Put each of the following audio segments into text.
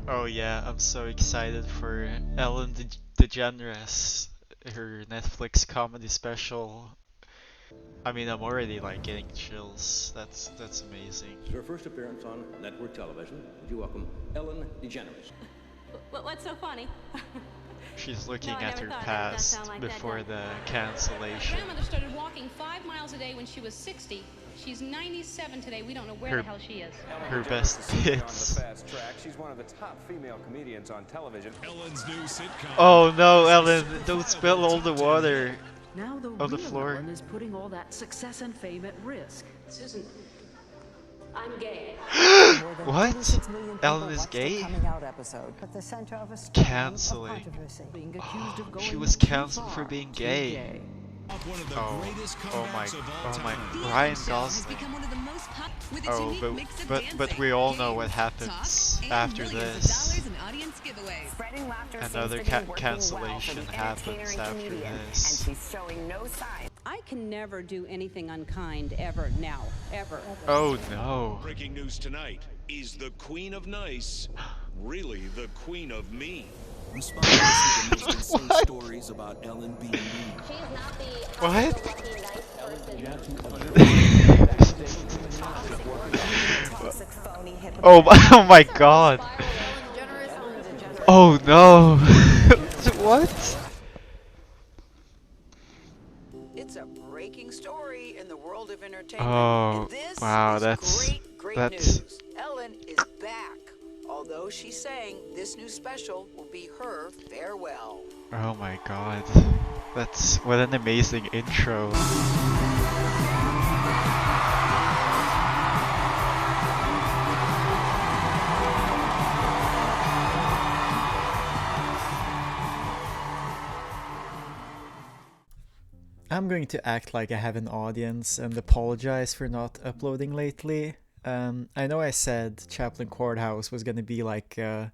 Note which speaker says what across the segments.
Speaker 1: Oh yeah, I'm so excited for Ellen DeGeneres, her Netflix comedy special. I mean, I'm already like getting chills. That's amazing.
Speaker 2: Her first appearance on network television. Would you welcome Ellen Degeneres?
Speaker 3: What's so funny?
Speaker 1: She's
Speaker 3: No,
Speaker 1: looking
Speaker 3: I
Speaker 1: at
Speaker 3: never
Speaker 1: her
Speaker 3: thought that would sound
Speaker 1: past
Speaker 3: like that,
Speaker 1: before
Speaker 3: no.
Speaker 1: the
Speaker 4: My
Speaker 1: cancellation.
Speaker 4: grandmother started walking 5 miles a day when she was 60. She's 97 today. We don't know where
Speaker 1: Her-
Speaker 4: the hell she is.
Speaker 1: Her
Speaker 5: DeGeneres
Speaker 1: best
Speaker 5: is certainly on the
Speaker 1: bits.
Speaker 5: fast track. She's one of the top female comedians on television.
Speaker 6: Ellen's new sitcom.
Speaker 1: Oh no,
Speaker 6: is
Speaker 1: Ellen!
Speaker 6: a
Speaker 1: Don't
Speaker 6: certifiable
Speaker 1: spill all the
Speaker 6: top 10
Speaker 1: water
Speaker 6: hit.
Speaker 7: Now the
Speaker 1: on the
Speaker 7: real
Speaker 1: floor.
Speaker 7: Ellen is putting all that success and fame at risk.
Speaker 3: Susan, I'm gay.
Speaker 1: What? Ellen is gay?
Speaker 8: Coming out episode, at the center of a storm
Speaker 1: Canceling.
Speaker 8: of controversy.
Speaker 7: Being accused of going
Speaker 1: She was
Speaker 7: too
Speaker 1: canceled for
Speaker 7: far,
Speaker 1: being
Speaker 7: too
Speaker 1: gay.
Speaker 6: Up one of the
Speaker 1: Oh,
Speaker 6: greatest
Speaker 1: oh my,
Speaker 6: comebacks of all
Speaker 1: oh my,
Speaker 6: time.
Speaker 1: Ryan Gosling. Oh, but we all know what happens after this.
Speaker 8: Spreading laughter
Speaker 1: Another
Speaker 8: seems to be working
Speaker 1: cancellation
Speaker 8: well from the
Speaker 1: happens
Speaker 8: entertainer and
Speaker 1: after
Speaker 8: comedian,
Speaker 1: this.
Speaker 8: and she's showing no sign.
Speaker 9: I can never do anything unkind ever now, ever.
Speaker 1: Oh no.
Speaker 6: Breaking news tonight. Is the Queen of Nice really the Queen of Mean?
Speaker 10: Respond to the most insane stories about Ellen being mean.
Speaker 3: She's not the
Speaker 1: What?
Speaker 3: lucky, nice person.
Speaker 8: Toxic, phony,
Speaker 1: Oh, oh my god. Oh no. What?
Speaker 11: It's a breaking story in the world of entertainment.
Speaker 1: Oh,
Speaker 11: and this
Speaker 1: wow,
Speaker 11: is
Speaker 1: that's
Speaker 11: great
Speaker 1: that's
Speaker 11: news. Ellen is back. Although she's saying this new special will be her farewell.
Speaker 1: oh my god. That's what an amazing intro. I'm going to act like I have an audience and apologize for not uploading lately. I know I said Chaplain Courthouse was gonna be like a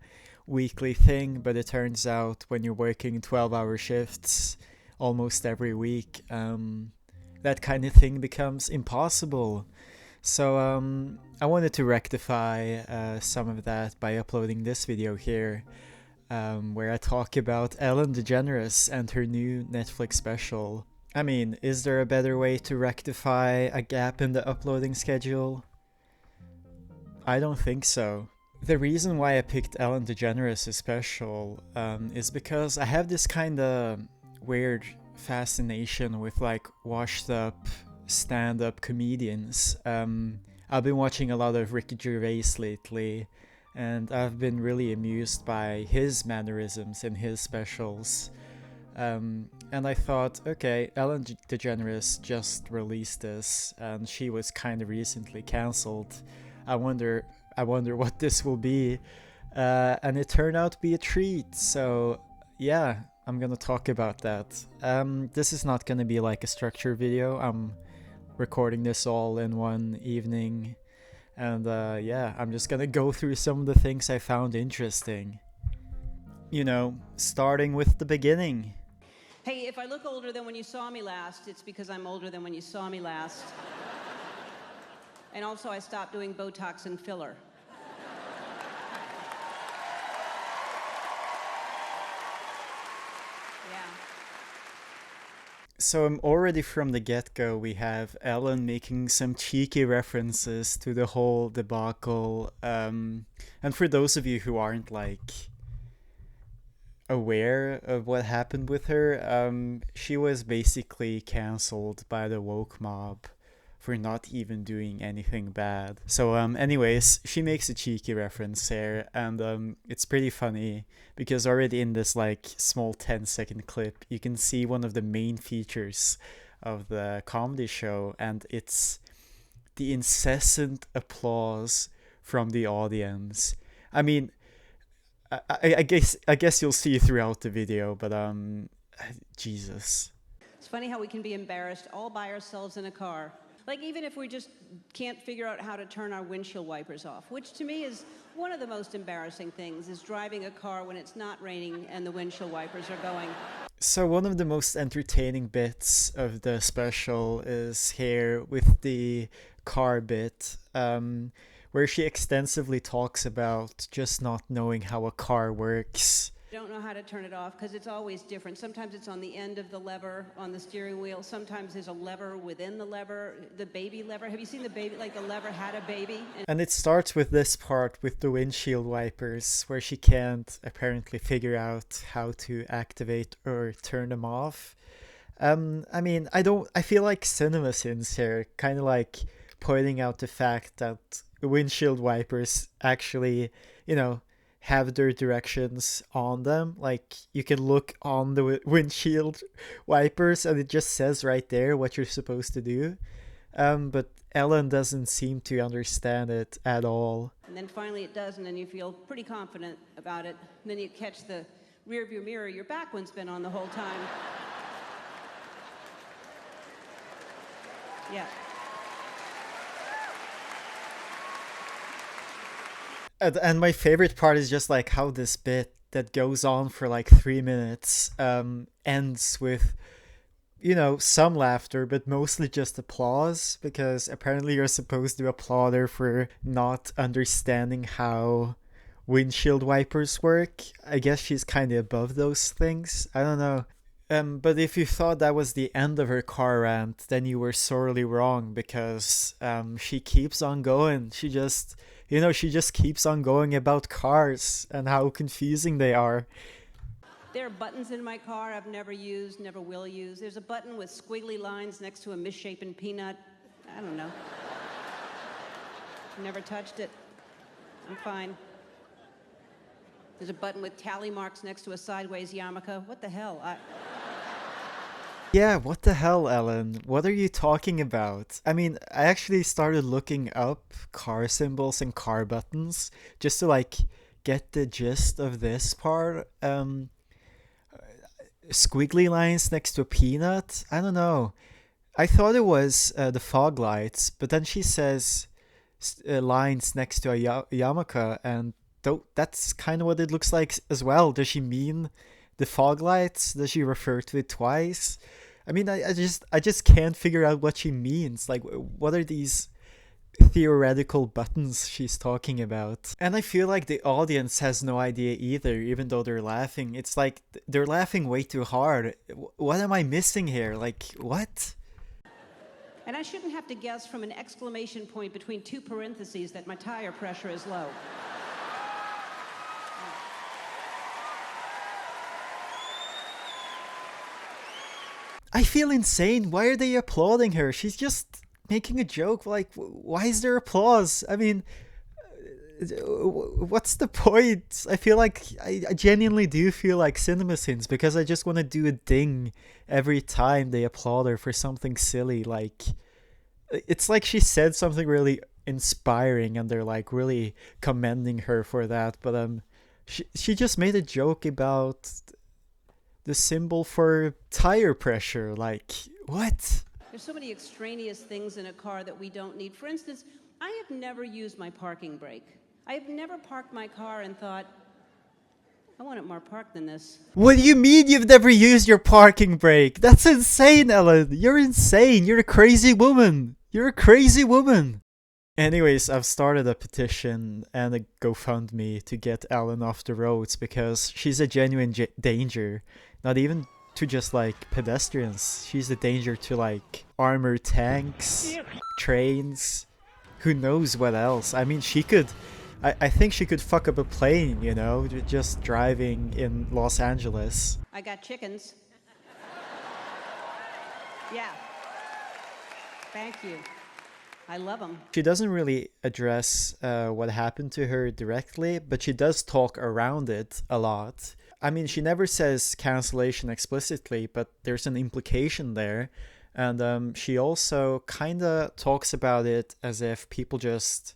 Speaker 1: weekly thing, but it turns out when you're working 12-hour shifts almost every week, that kind of thing becomes impossible. So I wanted to rectify some of that by uploading this video here, where I talk about Ellen DeGeneres and her new Netflix special. I mean, is there a better way to rectify a gap in the uploading schedule? I don't think so. The reason why I picked Ellen DeGeneres' special is because I have this kind of weird fascination with like washed up stand-up comedians. I've been watching a lot of Ricky Gervais lately, and I've been really amused by his mannerisms in his specials. And I thought, okay, Ellen DeGeneres just released this, and she was kind of recently cancelled. I wonder what this will be, and it turned out to be a treat. So yeah, I'm gonna talk about that. This is not gonna be like a structured video. I'm recording this all in one evening, and yeah, I'm just gonna go through some of the things I found interesting. You know, starting with the beginning.
Speaker 9: Hey, if I look older than when you saw me last, it's because I'm older than when you saw me last. And also, I stopped doing Botox and filler. Yeah.
Speaker 1: So already from the get-go, we have Ellen making some cheeky references to the whole debacle. And for those of you who aren't like aware of what happened with her, she was basically cancelled by the woke mob for not even doing anything bad. So anyways, she makes a cheeky reference there, and it's pretty funny because already in this like small 10-second clip, you can see one of the main features of the comedy show, and it's the incessant applause from the audience. I mean, I guess you'll see throughout the video, but Jesus.
Speaker 9: It's funny how we can be embarrassed all by ourselves in a car. Like even if we just can't figure out how to turn our windshield wipers off, which to me is one of the most embarrassing things, is driving a car when it's not raining and the windshield wipers are going.
Speaker 1: So one of the most entertaining bits of the special is here with the car bit, where she extensively talks about just not knowing how a car works.
Speaker 9: Don't know how to turn it off because it's always different. Sometimes it's on the end of the lever on the steering wheel. Sometimes there's a lever within the lever, the baby lever. Have you seen the baby, like the lever had a baby?
Speaker 1: And it starts with this part with the windshield wipers where she can't apparently figure out how to activate or turn them off. I mean, I feel like CinemaSins here kind of like pointing out the fact that windshield wipers actually, you know, have their directions on them. Like, you can look on the windshield wipers and it just says right there what you're supposed to do. But Ellen doesn't seem to understand it at all.
Speaker 9: And then finally it does, and then you feel pretty confident about it. And then you catch the rearview mirror your back one's been on the whole time. Yeah.
Speaker 1: And my favorite part is just like how this bit that goes on for like 3 minutes ends with, you know, some laughter, but mostly just applause, because apparently you're supposed to applaud her for not understanding how windshield wipers work. I guess she's kind of above those things. I don't know. But if you thought that was the end of her car rant, then you were sorely wrong, because she keeps on going. She just keeps on going about cars and how confusing they are.
Speaker 9: There are buttons in my car I've never used, never will use. There's a button with squiggly lines next to a misshapen peanut. I don't know. Never touched it. I'm fine. There's a button with tally marks next to a sideways yarmulke. What the hell?
Speaker 1: Yeah, what the hell, Ellen? What are you talking about? I mean, I actually started looking up car symbols and car buttons just to like get the gist of this part. Squiggly lines next to a peanut? I don't know. I thought it was the fog lights, but then she says lines next to a yarmulke, and that's kind of what it looks like as well. Does she mean the fog lights? Does she refer to it twice? I mean, I just can't figure out what she means. Like, what are these theoretical buttons she's talking about? And I feel like the audience has no idea either, even though they're laughing. It's like they're laughing way too hard. What am I missing here? Like, what?
Speaker 9: And I shouldn't have to guess from an exclamation point between two parentheses that my tire pressure is low.
Speaker 1: I feel insane. Why are they applauding her? She's just making a joke. Like, why is there applause? I mean, what's the point? I feel like I genuinely do feel like CinemaSins, because I just want to do a ding every time they applaud her for something silly. Like, it's like she said something really inspiring and they're like really commending her for that. But she just made a joke about the symbol for tire pressure. Like, what?
Speaker 9: There's so many extraneous things in a car that we don't need. For instance, I have never used my parking brake. I have never parked my car and thought, I want it more parked than this.
Speaker 1: What do you mean you've never used your parking brake? That's insane, Ellen. You're insane. You're a crazy woman. You're a crazy woman. Anyways, I've started a petition and a GoFundMe to get Ellen off the roads, because she's a genuine danger. Not even to just like pedestrians. She's a danger to like armored tanks, trains, who knows what else. I mean, she could, I think she could fuck up a plane, you know, just driving in Los Angeles.
Speaker 9: I got chickens. Yeah. Thank you. I love them. She
Speaker 1: doesn't really address what happened to her directly, but she does talk around it a lot. I mean, she never says cancellation explicitly, but there's an implication there. And she also kind of talks about it as if people just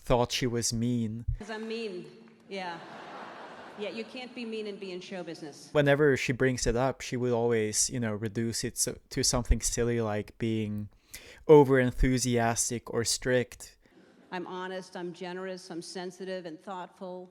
Speaker 1: thought she was mean.
Speaker 9: Because I'm mean, yeah. Yeah, you can't be mean and be in show business.
Speaker 1: Whenever she brings it up, she would always, you know, reduce it to something silly like being over-enthusiastic or strict.
Speaker 9: I'm honest, I'm generous, I'm sensitive and thoughtful,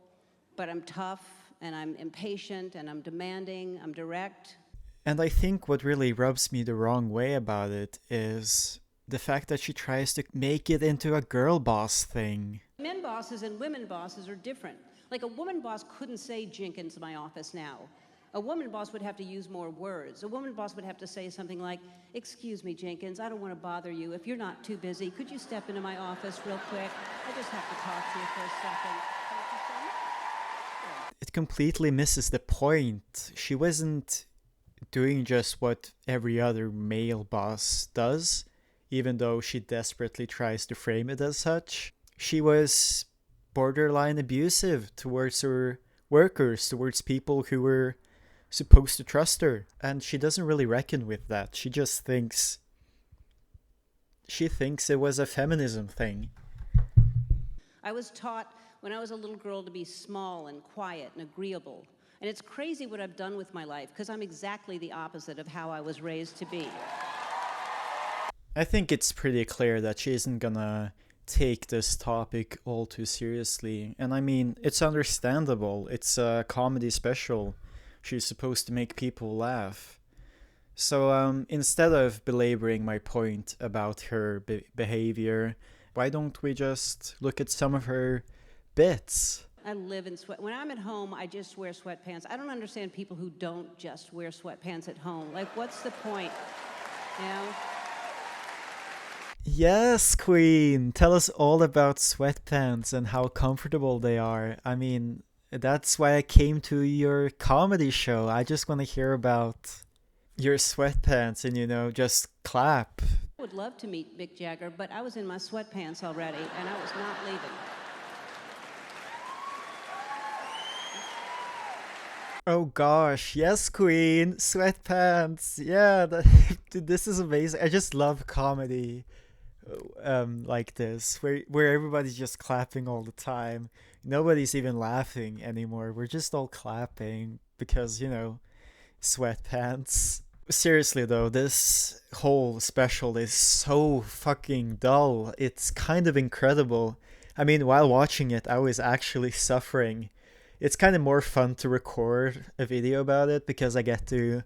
Speaker 9: but I'm tough and I'm impatient and I'm demanding, I'm direct.
Speaker 1: And I think what really rubs me the wrong way about it is the fact that she tries to make it into a girl boss thing.
Speaker 9: Men bosses and women bosses are different. Like a woman boss couldn't say Jenkins my office now. A woman boss would have to use more words. A woman boss would have to say something like, excuse me, Jenkins, I don't want to bother you. If you're not too busy, could you step into my office real quick? I just have to talk to you for a second.
Speaker 1: It completely misses the point. She wasn't doing just what every other male boss does, even though she desperately tries to frame it as such. She was borderline abusive towards her workers, towards people who were supposed to trust her, and she doesn't really reckon with that. She thinks it was a feminism thing.
Speaker 9: I was taught when I was a little girl to be small and quiet and agreeable. And it's crazy what I've done with my life, because I'm exactly the opposite of how I was raised to be.
Speaker 1: I think it's pretty clear that she isn't gonna take this topic all too seriously. And I mean, it's understandable. It's a comedy special. She's supposed to make people laugh. So instead of belaboring my point about her behavior, why don't we just look at some of her bits?
Speaker 9: I live in sweat. When I'm at home, I just wear sweatpants. I don't understand people who don't just wear sweatpants at home. Like, what's the point? You know?
Speaker 1: Yes, Queen! Tell us all about sweatpants and how comfortable they are. I mean, that's why I came to your comedy show. I just want to hear about your sweatpants and, just clap.
Speaker 9: I would love to meet Mick Jagger, but I was in my sweatpants already, and I was not leaving.
Speaker 1: Oh gosh, yes, Queen! Sweatpants! Yeah, this is amazing. I just love comedy like this, where everybody's just clapping all the time. Nobody's even laughing anymore. We're just all clapping because, sweatpants. Seriously though, this whole special is so fucking dull. It's kind of incredible. I mean, while watching it, I was actually suffering. It's kind of more fun to record a video about it because I get to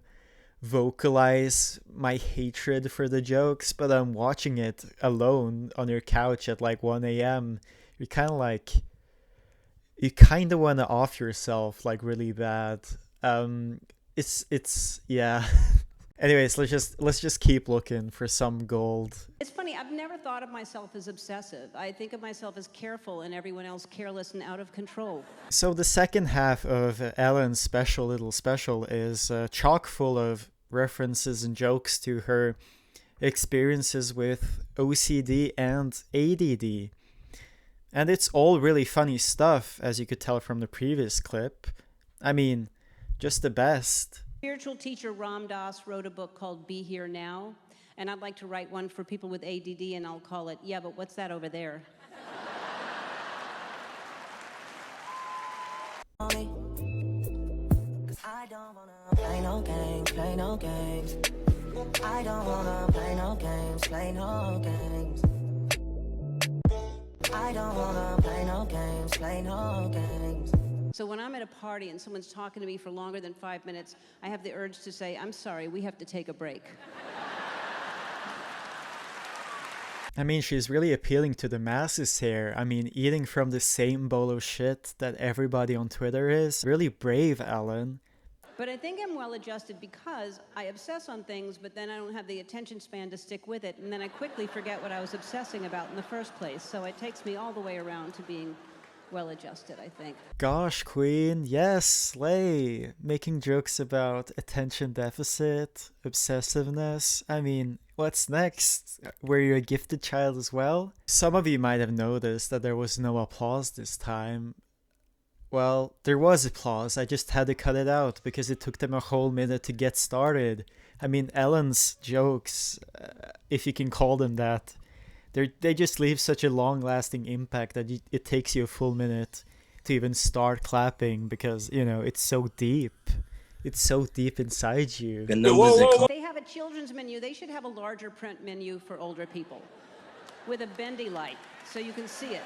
Speaker 1: vocalize my hatred for the jokes, but I'm watching it alone on your couch at like 1 a.m. You're kind of like, you kind of want to off yourself like really bad. It's yeah. Anyways, let's just keep looking for some gold.
Speaker 9: It's funny, I've never thought of myself as obsessive. I think of myself as careful and everyone else careless and out of control.
Speaker 1: So the second half of Ellen's little special is chock full of references and jokes to her experiences with OCD and ADD. And it's all really funny stuff, as you could tell from the previous clip. I mean, just the best.
Speaker 9: Spiritual teacher Ram Dass wrote a book called Be Here Now, and I'd like to write one for people with ADD, and I'll call it, Yeah, but what's that over there?
Speaker 12: I don't wanna play no games, play no games. I don't wanna play no games, play no games. I don't wanna play no games, play no games.
Speaker 9: So when I'm at a party and someone's talking to me for longer than 5 minutes, I have the urge to say, I'm sorry, we have to take a break.
Speaker 1: I mean, she's really appealing to the masses here. I mean, eating from the same bowl of shit that everybody on Twitter is. Really brave, Ellen.
Speaker 9: But I think I'm well adjusted because I obsess on things, but then I don't have the attention span to stick with it, and then I quickly forget what I was obsessing about in the first place. So it takes me all the way around to being well adjusted, I think.
Speaker 1: Gosh, Queen, yes, slay. Making jokes about attention deficit, obsessiveness. I mean, what's next? Were you a gifted child as well? Some of you might have noticed that there was no applause this time. Well, there was applause, I just had to cut it out because it took them a whole minute to get started. I mean, Ellen's jokes, if you can call them that, they just leave such a long-lasting impact that it takes you a full minute to even start clapping because, it's so deep. It's so deep inside you.
Speaker 9: They have a children's menu. They should have a larger print menu for older people with a bendy light so you can see it.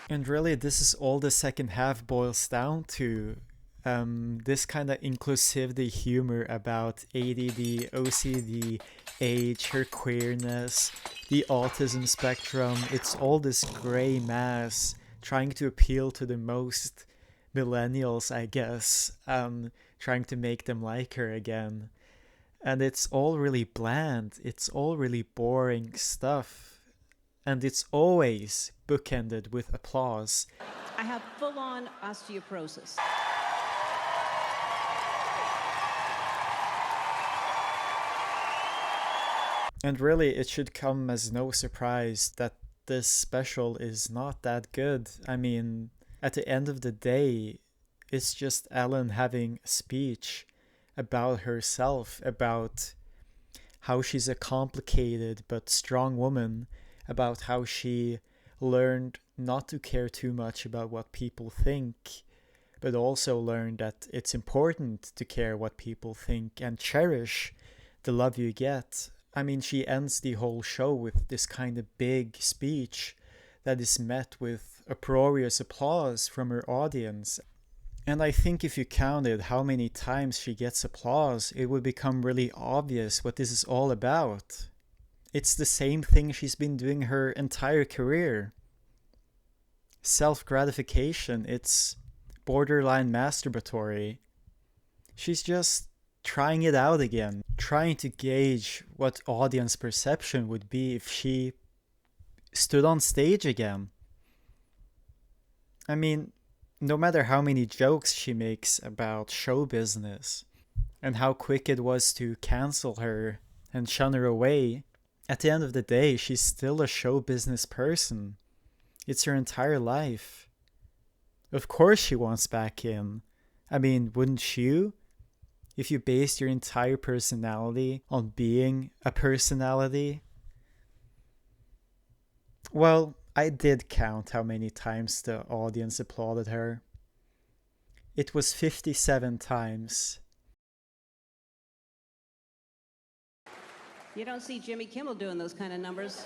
Speaker 1: And really, this is all the second half boils down to. This kind of inclusivity humor about ADD, OCD, age, her queerness, the autism spectrum, it's all this gray mass trying to appeal to the most millennials, I guess, trying to make them like her again. And it's all really bland, it's all really boring stuff. And it's always bookended with applause.
Speaker 9: I have full-on osteoporosis.
Speaker 1: And really, it should come as no surprise that this special is not that good. I mean, at the end of the day, it's just Ellen having a speech about herself, about how she's a complicated but strong woman, about how she learned not to care too much about what people think, but also learned that it's important to care what people think and cherish the love you get. I mean, she ends the whole show with this kind of big speech that is met with uproarious applause from her audience. And I think if you counted how many times she gets applause, it would become really obvious what this is all about. It's the same thing she's been doing her entire career. Self-gratification, it's borderline masturbatory. She's just trying it out again, trying to gauge what audience perception would be if she stood on stage again. I mean, no matter how many jokes she makes about show business and how quick it was to cancel her and shun her away, at the end of the day, she's still a show business person. It's her entire life. Of course she wants back in. I mean, wouldn't you? If you based your entire personality on being a personality? Well, I did count how many times the audience applauded her. It was 57 times.
Speaker 9: You don't see Jimmy Kimmel doing those kind of numbers.